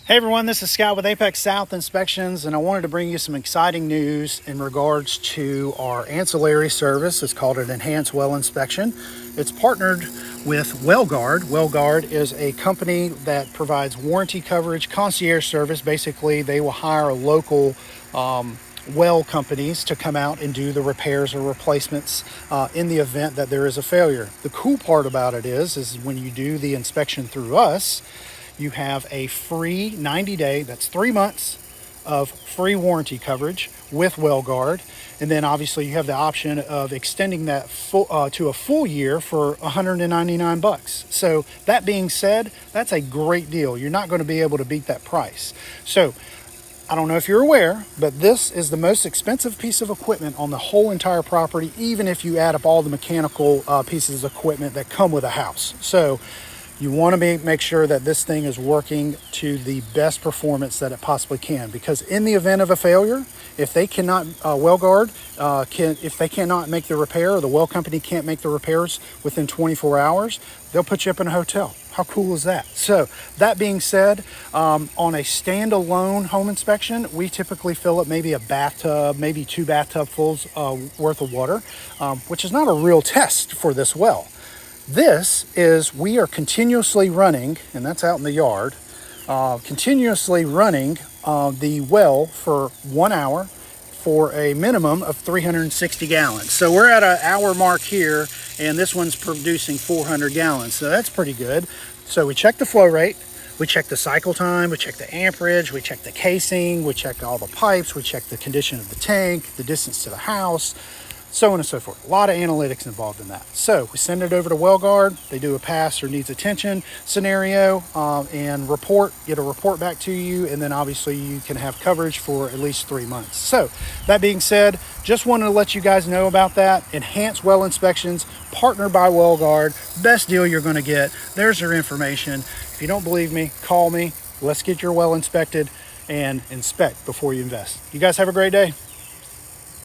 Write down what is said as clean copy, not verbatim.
Hey everyone, this is Scott with Apex South Inspections, and I wanted to bring you some exciting news in regards to our ancillary service. It's called an enhanced well inspection. It's partnered with WelGard. WelGard is a company that provides warranty coverage, concierge service. Basically, they will hire local well companies to come out and do the repairs or replacements in the event that there is a failure. The cool part about it is when you do the inspection through us, you have a free 90-day, that's 3 months of free warranty coverage with WelGard. And then obviously you have the option of extending that to a full year for $199. So that being said, that's a great deal. You're not going to be able to beat that price. So I don't know if you're aware, but this is the most expensive piece of equipment on the whole entire property, even if you add up all the mechanical pieces of equipment that come with a house. So you want to make sure that this thing is working to the best performance that it possibly can, because in the event of a failure, if they cannot, WelGard if they cannot make the repair, or the well company can't make the repairs within 24 hours, they'll put you up in a hotel. How cool is that? So that being said, on a standalone home inspection, we typically fill up maybe a bathtub, maybe 2 bathtub fulls worth of water, which is not a real test for this well. This is, we are continuously running, and that's out in the yard, continuously running the well for 1 hour for a minimum of 360 gallons. So we're at an hour mark here, and this one's producing 400 gallons. So that's pretty good. So we check the flow rate, we check the cycle time, we check the amperage, we check the casing, we check all the pipes, we check the condition of the tank, the distance to the house, so on and so forth. A lot of analytics involved in that. So we send it over to WelGard. They do a pass or needs attention scenario and get a report back to you. And then obviously you can have coverage for at least 3 months. So that being said, just wanted to let you guys know about that. Enhanced well inspections, partnered by WelGard. Best deal you're going to get. There's their information. If you don't believe me, call me. Let's get your well inspected and inspect before you invest. You guys have a great day.